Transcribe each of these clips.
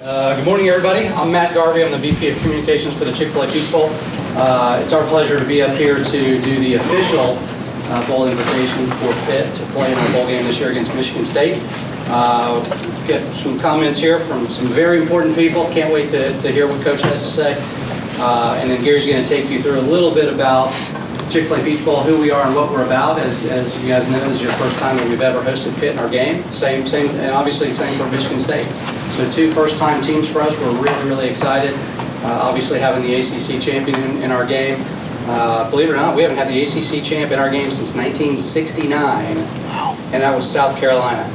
Good morning, everybody. I'm Matt Garvey. I'm the VP of Communications for the Chick-fil-A Peach Bowl. It's our pleasure to be up here to do the official bowl invitation for Pitt to play in our bowl game this year against Michigan State. Get some comments here from some very important people. Can't wait to hear what Coach has to say. And then Gary's going to take you through a little bit about Chick-fil-A Peach Bowl, who we are and what we're about. As you guys know, this is your first time that we've ever hosted Pitt in our game. Same, and obviously same for Michigan State. So two first-time teams for us. We're really excited. Obviously having the ACC champion in our game. Believe it or not, we haven't had the ACC champ in our game since 1969, and that was South Carolina.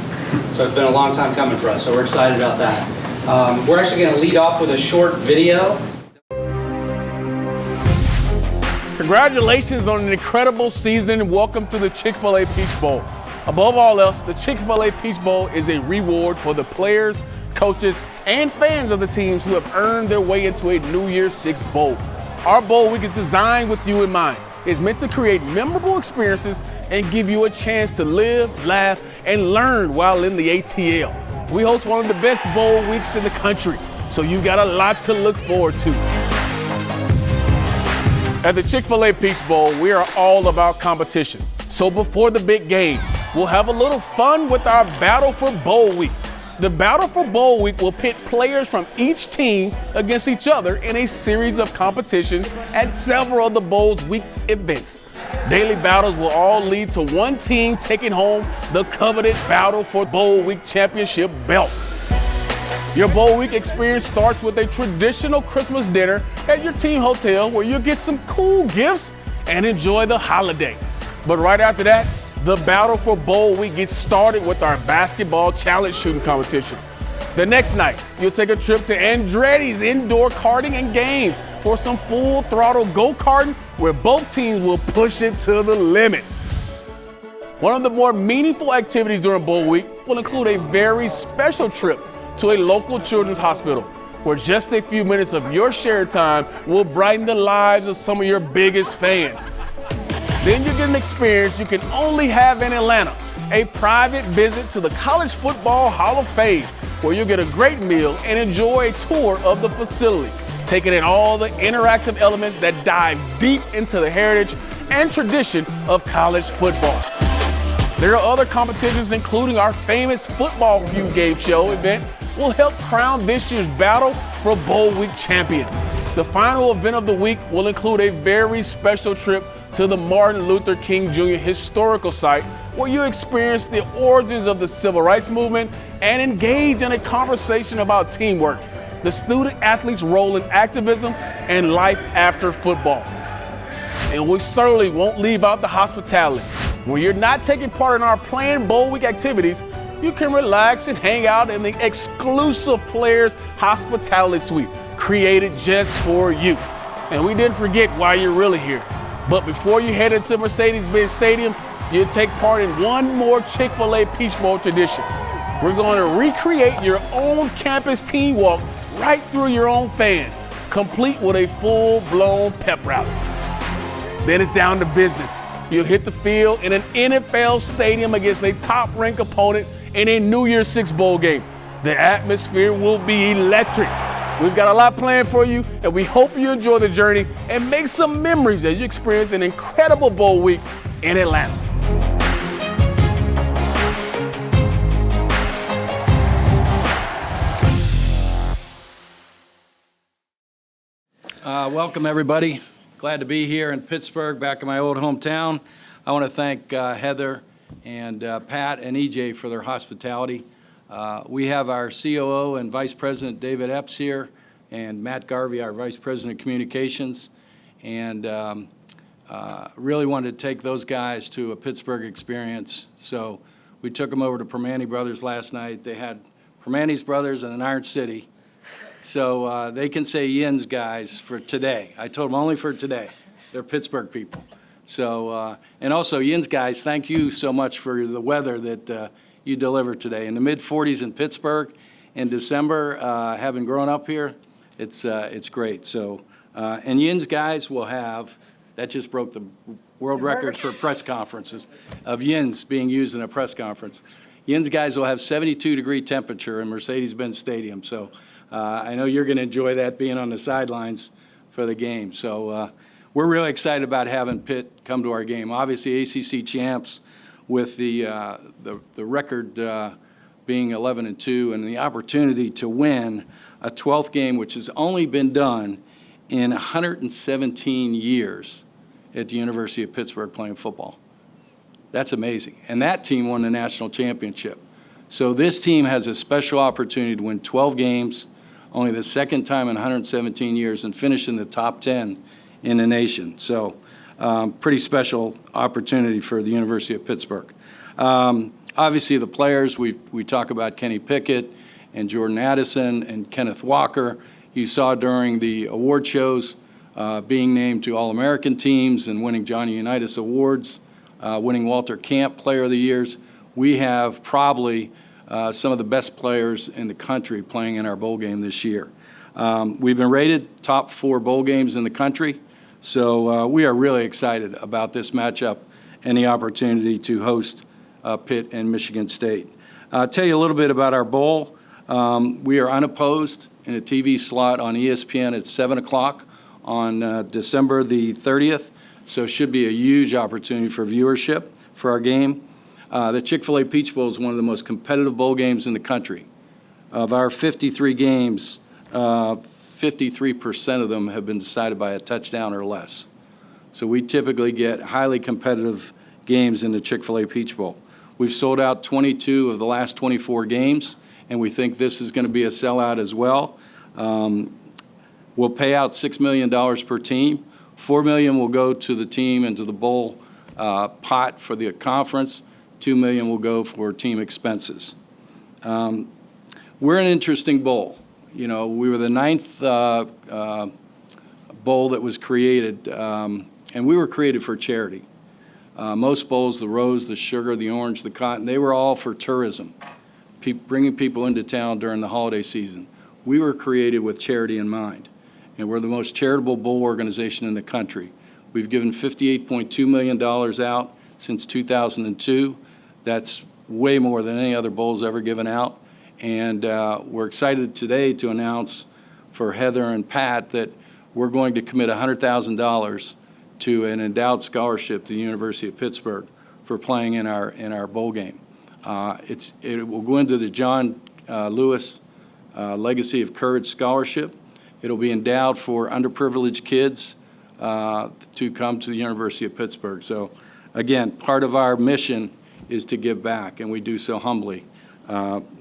So it's been a long time coming for us, so we're excited about that. We're actually going to lead off with a short video. Congratulations on an incredible season and welcome to the Chick-fil-A Peach Bowl. Above all else, the Chick-fil-A Peach Bowl is a reward for the players, coaches, and fans of the teams who have earned their way into a New Year's Six bowl. Our bowl week is designed with you in mind. It's meant to create memorable experiences and give you a chance to live, laugh, and learn while in the ATL. We host one of the best bowl weeks in the country, so you got a lot to look forward to. At the Chick-fil-A Peach Bowl, we are all about competition. So before the big game, we'll have a little fun with our Battle for Bowl Week. The Battle for Bowl Week will pit players from each team against each other in a series of competitions at several of the Bowl's week events. Daily battles will all lead to one team taking home the coveted Battle for Bowl Week championship belt. Your Bowl Week experience starts with a traditional Christmas dinner at your team hotel where you'll get some cool gifts and enjoy the holiday. But right after that, the Battle for Bowl Week gets started with our basketball challenge shooting competition. The next night, you'll take a trip to Andretti's indoor karting and games for some full throttle go-karting where both teams will push it to the limit. One of the more meaningful activities during Bowl Week will include a very special trip to a local children's hospital, where just a few minutes of your shared time will brighten the lives of some of your biggest fans. Then you get an experience you can only have in Atlanta, a private visit to the College Football Hall of Fame, where you'll get a great meal and enjoy a tour of the facility, taking in all the interactive elements that dive deep into the heritage and tradition of college football. There are other competitions, including our famous Football View Game Show event, will help crown this year's Battle for Bowl Week champion. The final event of the week will include a very special trip to the Martin Luther King Jr. historical site, where you experience the origins of the Civil Rights Movement and engage in a conversation about teamwork, the student athlete's role in activism, and life after football. And we certainly won't leave out the hospitality. When you're not taking part in our planned Bowl Week activities, you can relax and hang out in the exclusive Players Hospitality Suite, created just for you. And we didn't forget why you're really here. But before you head into Mercedes-Benz Stadium, you'll take part in one more Chick-fil-A Peach Bowl tradition. We're going to recreate your own campus team walk right through your own fans, complete with a full-blown pep rally. Then it's down to business. You'll hit the field in an NFL stadium against a top-ranked opponent in a New Year's Six bowl game. The atmosphere will be electric. We've got a lot planned for you, and we hope you enjoy the journey and make some memories as you experience an incredible bowl week in Atlanta. Welcome, everybody. Glad to be here in Pittsburgh, back in my old hometown. I want to thank Heather and Pat and EJ for their hospitality. We have our COO and Vice President David Epps here, and Matt Garvey, our Vice President of Communications. And really wanted to take those guys to a Pittsburgh experience. So we took them over to Permane Brothers last night. They had Permane's Brothers and an Iron City. So they can say Yin's guys for today. I told them only for today. They're Pittsburgh people. So, and also Yin's guys, thank you so much for the weather that you delivered today. In the mid-40s in Pittsburgh in December, having grown up here, it's great. So, and Yin's guys will have, that just broke the world record for press conferences, of Yin's being used in a press conference. Yin's guys will have 72-degree temperature in Mercedes-Benz Stadium. So I know you're going to enjoy that being on the sidelines for the game. So we're really excited about having Pitt come to our game. Obviously, ACC champs with the record being 11-2 and the opportunity to win a 12th game, which has only been done in 117 years at the University of Pittsburgh playing football. That's amazing. And that team won the national championship. So this team has a special opportunity to win 12 games, only the second time in 117 years, and finish in the top 10 in the nation. So pretty special opportunity for the University of Pittsburgh. Obviously, the players, we talk about Kenny Pickett and Jordan Addison and Kenneth Walker. You saw during the award shows being named to All-American teams and winning Johnny Unitas awards, winning Walter Camp Player of the Years. We have probably some of the best players in the country playing in our bowl game this year. We've been rated top 4 bowl games in the country, so we are really excited about this matchup and the opportunity to host Pitt and Michigan State. I'll tell you a little bit about our bowl. We are unopposed in a TV slot on ESPN at 7 o'clock on December the 30th, so it should be a huge opportunity for viewership for our game. The Chick-fil-A Peach Bowl is one of the most competitive bowl games in the country. Of our 53 games, 53% of them have been decided by a touchdown or less. So we typically get highly competitive games in the Chick-fil-A Peach Bowl. We've sold out 22 of the last 24 games, and we think this is going to be a sellout as well. We'll pay out $6 million per team. $4 million will go to the team and to the bowl pot for the conference. $2 million will go for team expenses. We're an interesting bowl. You know, we were the 9th bowl that was created, and we were created for charity. Most bowls, the rose, the sugar, the orange, the cotton, they were all for tourism, bringing people into town during the holiday season. We were created with charity in mind, and we're the most charitable bowl organization in the country. We've given $58.2 million out since 2002. That's way more than any other bowl's ever given out. And we're excited today to announce for Heather and Pat that we're going to commit $100,000 to an endowed scholarship to the University of Pittsburgh for playing in our bowl game. It will go into the John Lewis Legacy of Courage Scholarship. It'll be endowed for underprivileged kids to come to the University of Pittsburgh. So, again, part of our mission is to give back, and we do so humbly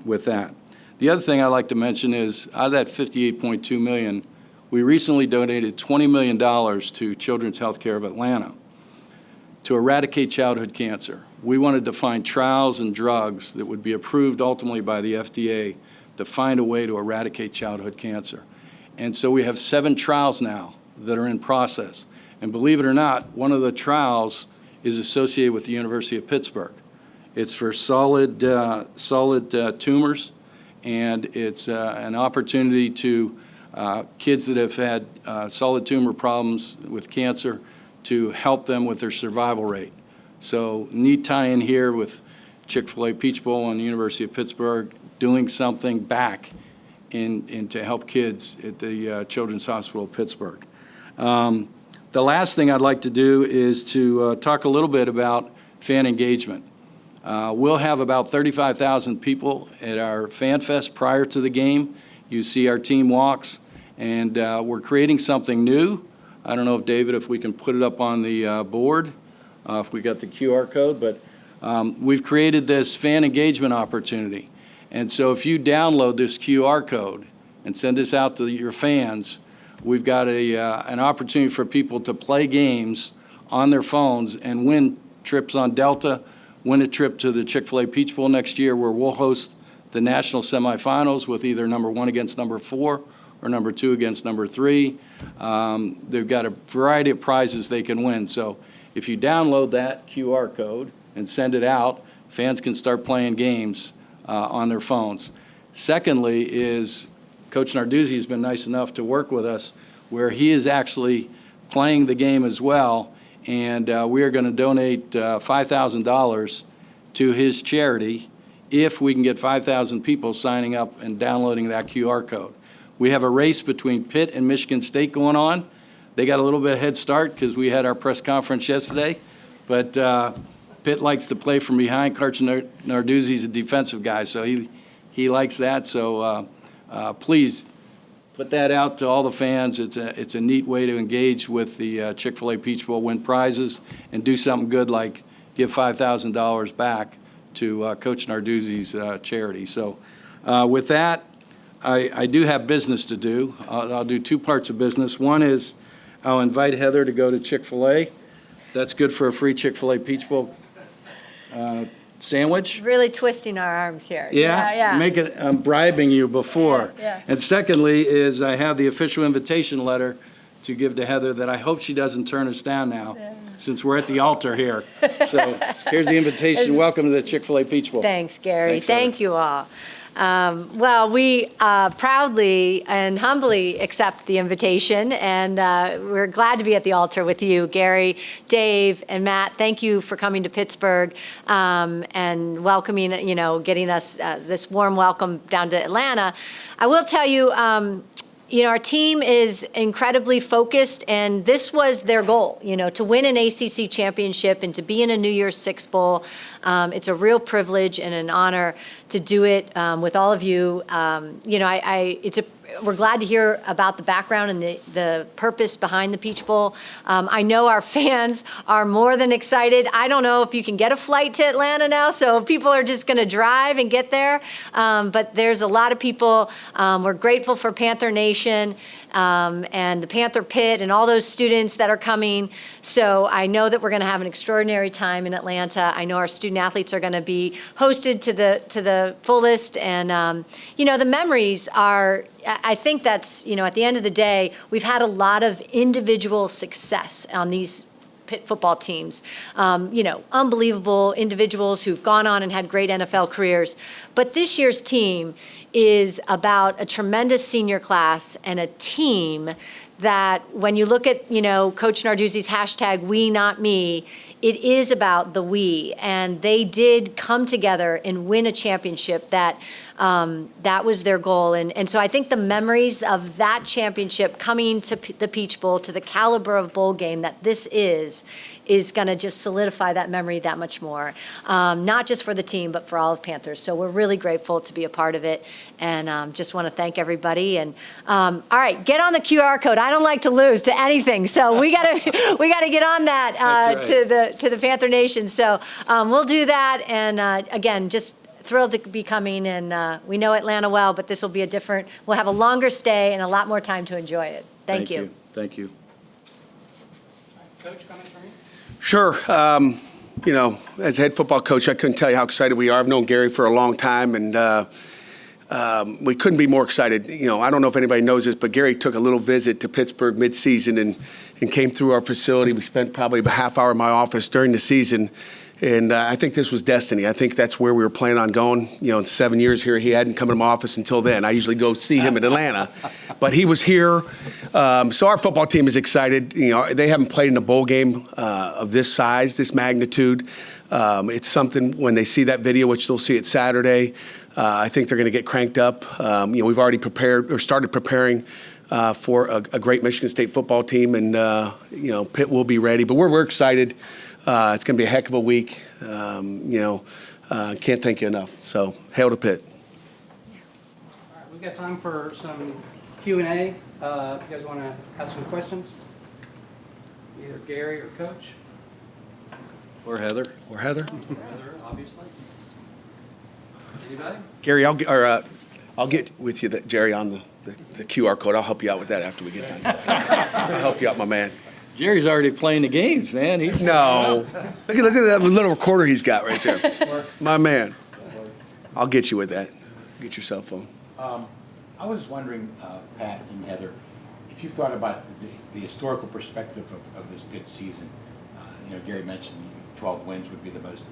with that. The other thing I'd like to mention is out of that $58.2 million, we recently donated $20 million to Children's Healthcare of Atlanta to eradicate childhood cancer. We wanted to find trials and drugs that would be approved ultimately by the FDA to find a way to eradicate childhood cancer. And so we have 7 trials now that are in process. And believe it or not, one of the trials is associated with the University of Pittsburgh. It's for solid tumors, and it's an opportunity to kids that have had solid tumor problems with cancer to help them with their survival rate. So neat tie-in here with Chick-fil-A Peach Bowl and the University of Pittsburgh doing something back in to help kids at the Children's Hospital of Pittsburgh. The last thing I'd like to do is to talk a little bit about fan engagement. We'll have about 35,000 people at our Fan Fest prior to the game. You see our team walks, and we're creating something new. I don't know if, David, if we can put it up on the board, if we got the QR code, but we've created this fan engagement opportunity. And so if you download this QR code and send this out to your fans, we've got an opportunity for people to play games on their phones and win trips on Delta, win a trip to the Chick-fil-A Peach Bowl next year, where we'll host the national semifinals with either number 1 against number 4 or number 2 against number 3. They've got a variety of prizes they can win. So if you download that QR code and send it out, fans can start playing games on their phones. Secondly is Coach Narduzzi has been nice enough to work with us where he is actually playing the game as well, and we are going to donate $5,000 to his charity if we can get 5,000 people signing up and downloading that QR code. We have a race between Pitt and Michigan State going on. They got a little bit of head start because we had our press conference yesterday. But Pitt likes to play from behind. Coach Narduzzi's a defensive guy, so he likes that. So please put that out to all the fans. It's a neat way to engage with the Chick-fil-A Peach Bowl, win prizes, and do something good like give $5,000 back to Coach Narduzzi's charity. So with that, I do have business to do. I'll do two parts of business. One is I'll invite Heather to go to Chick-fil-A. That's good for a free Chick-fil-A Peach Bowl sandwich. Really twisting our arms here. Yeah? I'm bribing you before. Yeah. And secondly is I have the official invitation letter to give to Heather that I hope she doesn't turn us down now, since we're at the altar here. So here's the invitation. Welcome to the Chick-fil-A Peach Bowl. Thanks, Gary. Thanks, Heather. Thank you all. Well, we proudly and humbly accept the invitation, and we're glad to be at the altar with you, Gary, Dave, and Matt. Thank you for coming to Pittsburgh and welcoming, getting us this warm welcome down to Atlanta. I will tell you, our team is incredibly focused, and this was their goal, to win an ACC championship and to be in a New Year's Six Bowl. It's a real privilege and an honor to do it with all of you. We're glad to hear about the background and the purpose behind the Peach Bowl. I know our fans are more than excited. I don't know if you can get a flight to Atlanta now, so people are just going to drive and get there. But there's a lot of people. We're grateful for Panther Nation and the Panther Pit and all those students that are coming. So I know that we're going to have an extraordinary time in Atlanta. I know our student athletes are going to be hosted to the fullest. And, the memories are, I think that's, at the end of the day, we've had a lot of individual success on these Pitt football teams, unbelievable individuals who've gone on and had great NFL careers. But this year's team is about a tremendous senior class and a team that when you look at, Coach Narduzzi's hashtag, we not me, it is about the we. And they did come together and win a championship that was their goal. And so I think the memories of that championship coming to the Peach Bowl, to the caliber of bowl game that this is going to just solidify that memory that much more, not just for the team, but for all of Panthers. So we're really grateful to be a part of it, and just want to thank everybody. And all right, get on the QR code. I don't like to lose to anything, so we gotta get on that That's right. to the Panther Nation. So we'll do that, and again, just thrilled to be coming, and we know Atlanta well, but this will be we'll have a longer stay and a lot more time to enjoy it. Thank you. Thank you. Coach, comments from you? Sure. As head football coach, I couldn't tell you how excited we are. I've known Gary for a long time, and we couldn't be more excited. I don't know if anybody knows this, but Gary took a little visit to Pittsburgh mid-season and came through our facility. We spent probably a half hour in my office during the season, and I think this was destiny. I think that's where we were planning on going. In 7 years here, he hadn't come to my office until then. I usually go see him in Atlanta, but he was here. So our football team is excited. They haven't played in a bowl game of this size, this magnitude. It's something when they see that video, which they'll see it Saturday, I think they're going to get cranked up. We've already started preparing for a great Michigan State football team, and Pitt will be ready. But we're excited. It's going to be a heck of a week. Can't thank you enough. So hail to Pitt. All right, we've got time for some Q&A. If you guys want to ask some questions, either Gary or Coach. Or Heather. Heather, obviously. Anybody? Gary, I'll get with you, Jerry, on the QR code. I'll help you out with that after we get done. I'll help you out, my man. Jerry's already playing the games, man. No. Look at that little recorder he's got right there. My man. I'll get you with that. Get your cell phone. I was wondering, Pat and Heather, if you thought about the historical perspective of this Pitt season. Gary mentioned 12 wins would be the most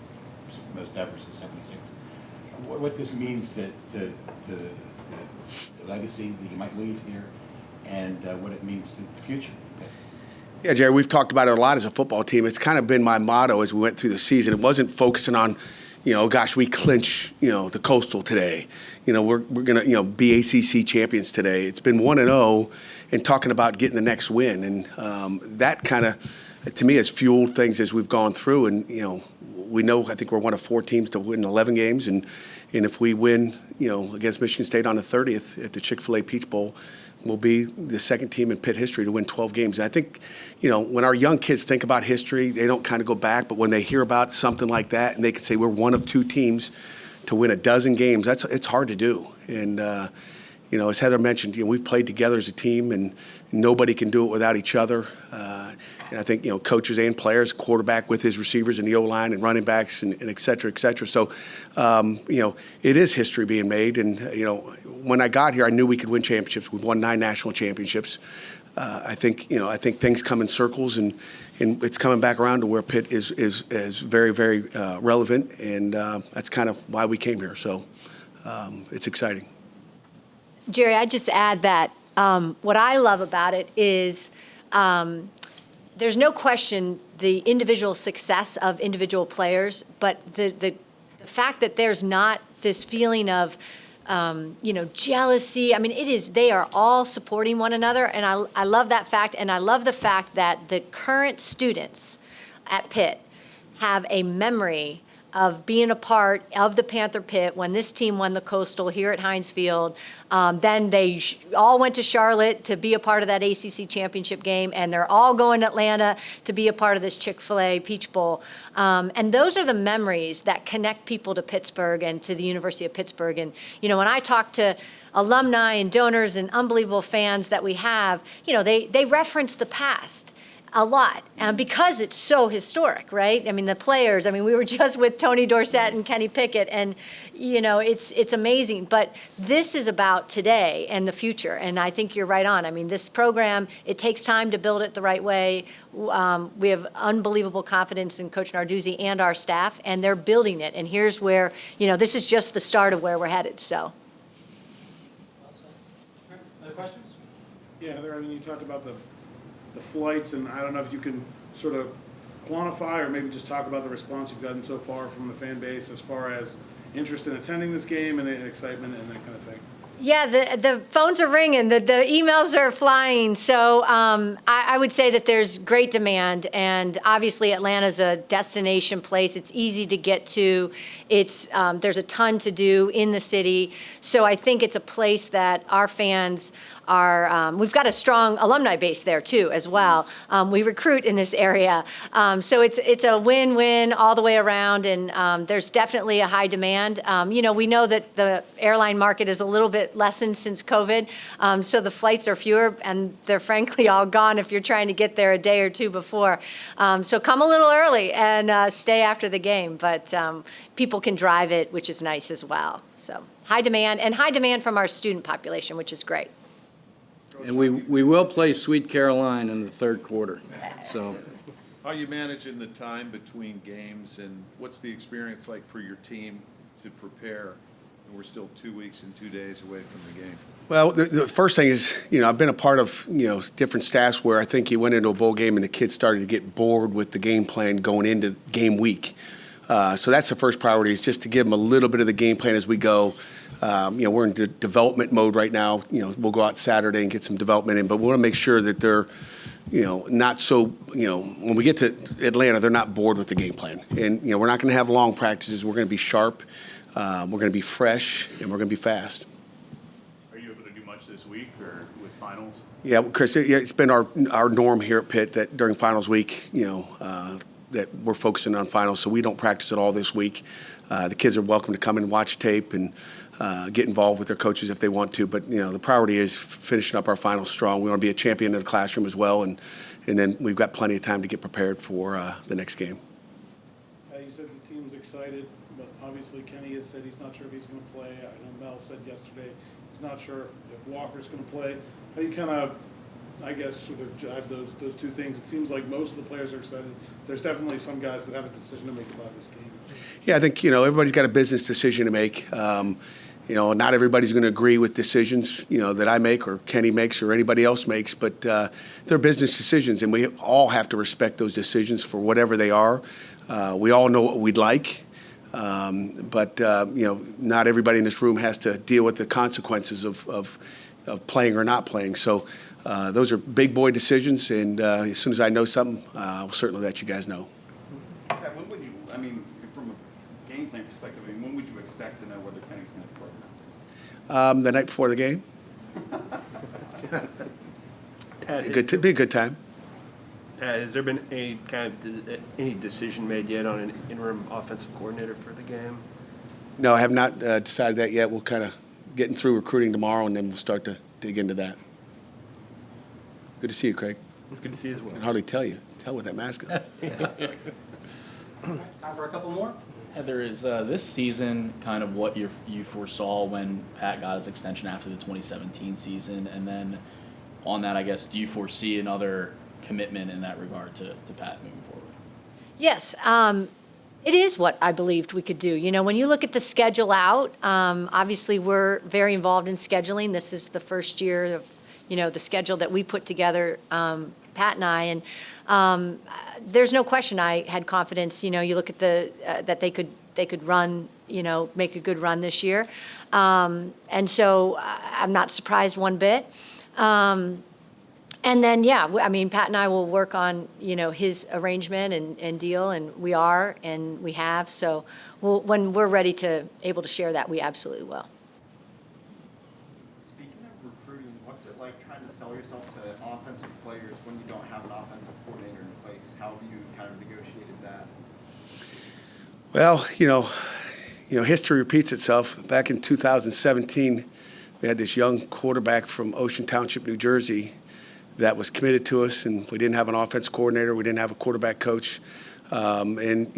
ever since '76. What this means to the legacy that you might leave here, and what it means to the future. Yeah, Jerry, we've talked about it a lot as a football team. It's kind of been my motto as we went through the season. It wasn't focusing on, gosh, we clinch, the Coastal today. We're going to, be ACC champions today. It's been 1-0 and talking about getting the next win. And that kind of, to me, has fueled things as we've gone through. And, we know, I think we're one of 4 teams to win 11 games. And if we win, against Michigan State on the 30th at the Chick-fil-A Peach Bowl, we'll be the second team in Pitt history to win 12 games. And I think, when our young kids think about history, they don't kind of go back. But when they hear about something like that and they can say we're one of 2 teams to win a dozen games, it's hard to do. And, as Heather mentioned, we've played together as a team, and nobody can do it without each other. And I think, coaches and players, quarterback with his receivers and the O-line and running backs and et cetera, et cetera. So, it is history being made. And, when I got here, I knew we could win championships. We've won 9 national championships. I think things come in circles, and it's coming back around to where Pitt is very, very relevant. And that's kind of why we came here. So it's exciting. Jerry, I'd just add that what I love about it is there's no question the individual success of individual players, but the fact that there's not this feeling of jealousy. I mean, they are all supporting one another, and I love that fact, and I love the fact that the current students at Pitt have a memory of being a part of the Panther Pit when this team won the Coastal here at Heinz Field. Then they all went to Charlotte to be a part of that ACC championship game, and they're all going to Atlanta to be a part of this Chick-fil-A Peach Bowl. And those are the memories that connect people to Pittsburgh and to the University of Pittsburgh. And, when I talk to alumni and donors and unbelievable fans that we have, they reference the past a lot, because it's so historic, right? I mean, the players, we were just with Tony Dorsett and Kenny Pickett, and, it's amazing. But this is about today and the future, and I think you're right on. I mean, this program, it takes time to build it the right way. We have unbelievable confidence in Coach Narduzzi and our staff, and they're building it. And here's where, this is just the start of where we're headed, so. Other questions? Yeah, Heather, you talked about the flights, and I don't know if you can sort of quantify or maybe just talk about the response you've gotten so far from the fan base as far as interest in attending this game and excitement and that kind of thing. Yeah, the phones are ringing, the emails are flying. So I would say that there's great demand, and obviously Atlanta's a destination place. It's easy to get to. There's a ton to do in the city. So I think it's a place that our fans are, we've got a strong alumni base there too as well. We recruit in this area. So it's a win-win all the way around, and there's definitely a high demand. We know that the airline market is a little bit lessened since COVID, so the flights are fewer, and they're frankly all gone if you're trying to get there a day or two before. So come a little early and stay after the game, but people can drive it, which is nice as well. So high demand from our student population, which is great. And we will play Sweet Caroline in the third quarter, so. How are you managing the time between games, and what's the experience like for your team to prepare? We're still 2 weeks and 2 days away from the game. Well, the first thing is, I've been a part of, different staffs where I think you went into a bowl game and the kids started to get bored with the game plan going into game week. So that's the first priority, is just to give them a little bit of the game plan as we go. We're in development mode right now. We'll go out Saturday and get some development in, but we want to make sure that they're, not so, when we get to Atlanta, they're not bored with the game plan. And, we're not going to have long practices. We're going to be sharp. We're going to be fresh, and we're going to be fast. Are you able to do much this week or with finals? Yeah, Chris, it's been our norm here at Pitt that during finals week, that we're focusing on finals, so we don't practice at all this week. The kids are welcome to come and watch tape and get involved with their coaches if they want to. But, the priority is finishing up our finals strong. We want to be a champion in the classroom as well, and then we've got plenty of time to get prepared for the next game. You said the team's excited, but obviously Kenny has said he's not sure if he's going to play. I know Mel said yesterday he's not sure if Walker's going to play. How you kind of, I guess, sort of jive those two things? It seems like most of the players are excited. There's definitely some guys that have a decision to make about this game. Yeah, I think, everybody's got a business decision to make. Not everybody's going to agree with decisions, that I make or Kenny makes or anybody else makes, but they're business decisions, and we all have to respect those decisions for whatever they are. We all know what we'd like. But not everybody in this room has to deal with the consequences of playing or not playing. So those are big boy decisions, and as soon as I know something, I'll certainly let you guys know. Pat, when would you, I mean, from a game plan perspective, I mean, when would you expect to know whether Kenny's going to play? The night before the game. It'd be a good time. Has there been any decision made yet on an interim offensive coordinator for the game? No, I have not decided that yet. We'll kind of getting through recruiting tomorrow, and then we'll start to dig into that. Good to see you, Craig. It's good to see you as well. I can hardly tell with that mask on. Time for a couple more? Heather, is this season kind of what you foresaw when Pat got his extension after the 2017 season? And then on that, I guess, do you foresee another commitment in that regard to Pat moving forward? Yes, it is what I believed we could do. You know, when you look at the schedule out, obviously we're very involved in scheduling. This is the first year of, the schedule that we put together, Pat and I, and there's no question I had confidence. You look at that they could run, make a good run this year, and so I'm not surprised one bit. And then, I mean, Pat and I will work on, his arrangement and deal, and we are, and we have. So when we're ready able to share that, we absolutely will. Speaking of recruiting, what's it like trying to sell yourself to offensive players when you don't have an offensive coordinator in place? How have you kind of negotiated that? Well, history repeats itself. Back in 2017, we had this young quarterback from Ocean Township, New Jersey, that was committed to us, and we didn't have an offense coordinator. We didn't have a quarterback coach. And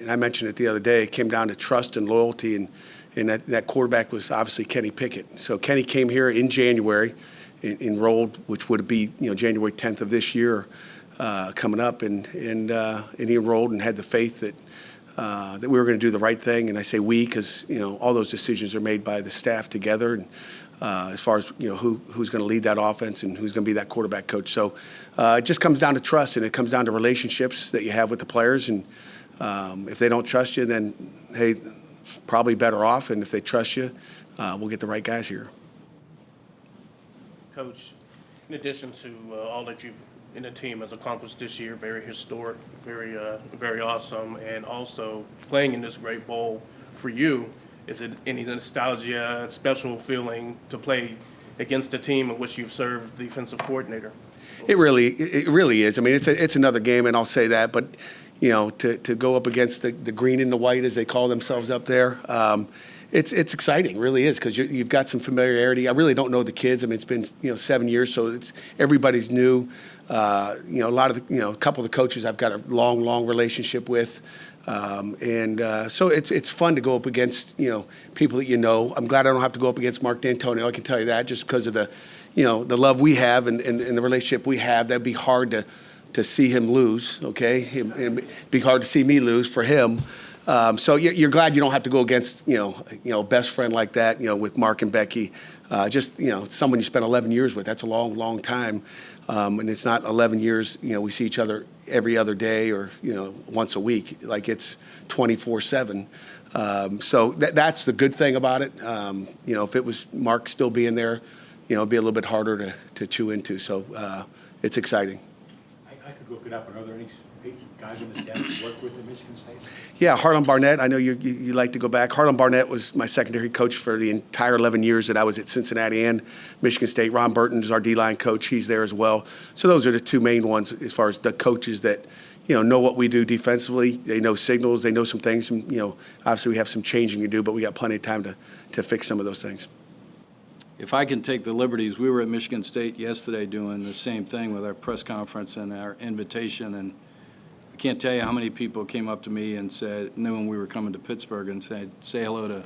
I mentioned it the other day, it came down to trust and loyalty, and that quarterback was obviously Kenny Pickett. So Kenny came here in January, enrolled, which would be, January 10th of this year coming up, and he enrolled and had the faith that we were going to do the right thing. And I say we because, all those decisions are made by the staff together. And as far as who's going to lead that offense and who's going to be that quarterback coach. So it just comes down to trust, and it comes down to relationships that you have with the players. And if they don't trust you, then hey, probably better off. And if they trust you, we'll get the right guys here. Coach, in addition to all that you've and the team has accomplished this year, very historic, very awesome, and also playing in this great bowl for you. Is it any nostalgia, special feeling to play against a team in which you've served defensive coordinator? It really is. I mean, it's another game, and I'll say that. But to go up against the green and the white, as they call themselves up there, it's exciting. Really is, because you've got some familiarity. I really don't know the kids. I mean, it's been 7 years, so everybody's new. A lot of a couple of the coaches I've got a long relationship with. So it's fun to go up against, people that I'm glad I don't have to go up against Mark D'Antonio. I can tell you that, just because of the the love we have and the relationship we have. That'd be hard to see him lose, okay? It'd be hard to see me lose for him. So you're glad you don't have to go against, a best friend like that, with Mark and Becky. Just, someone you spent 11 years with. That's a long time. And it's not 11 years, we see each other every other day or, once a week. Like, it's 24/7. So that's the good thing about it. If it was Mark still being there, it'd be a little bit harder to chew into. So it's exciting. I could look it up. Are there any guys on the staff you work with at Michigan State? Yeah, Harlan Barnett. I know you like to go back. Harlan Barnett was my secondary coach for the entire 11 years that I was at Cincinnati and Michigan State. Ron Burton is our D-line coach. He's there as well. So those are the two main ones as far as the coaches that, know what we do defensively. They know signals. They know some things. And, obviously we have some changing to do, but we got plenty of time to fix some of those things. If I can take the liberties, we were at Michigan State yesterday doing the same thing with our press conference and our invitation, and I can't tell you how many people came up to me and said, knowing we were coming to Pittsburgh, and said, say hello to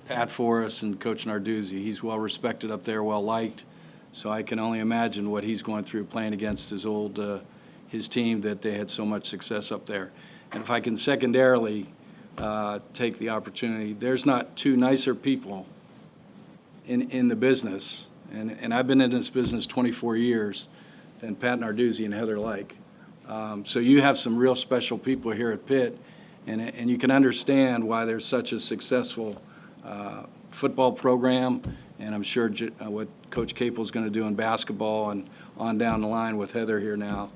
Pat for us and Coach Narduzzi. He's well respected up there, well liked, so I can only imagine what he's going through playing against his team, that they had so much success up there. And if I can secondarily take the opportunity, there's not two nicer people in the business, and I've been in this business 24 years, than Pat Narduzzi and Heather Like. So you have some real special people here at Pitt, And you can understand why there's such a successful football program, and I'm sure what Coach Capel's going to do in basketball and on down the line with Heather here now.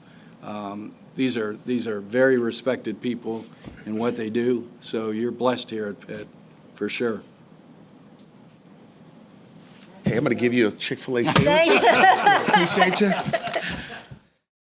These are very respected people in what they do, so you're blessed here at Pitt, for sure. Hey, I'm going to give you a Chick-fil-A sandwich. Thank you. Appreciate you.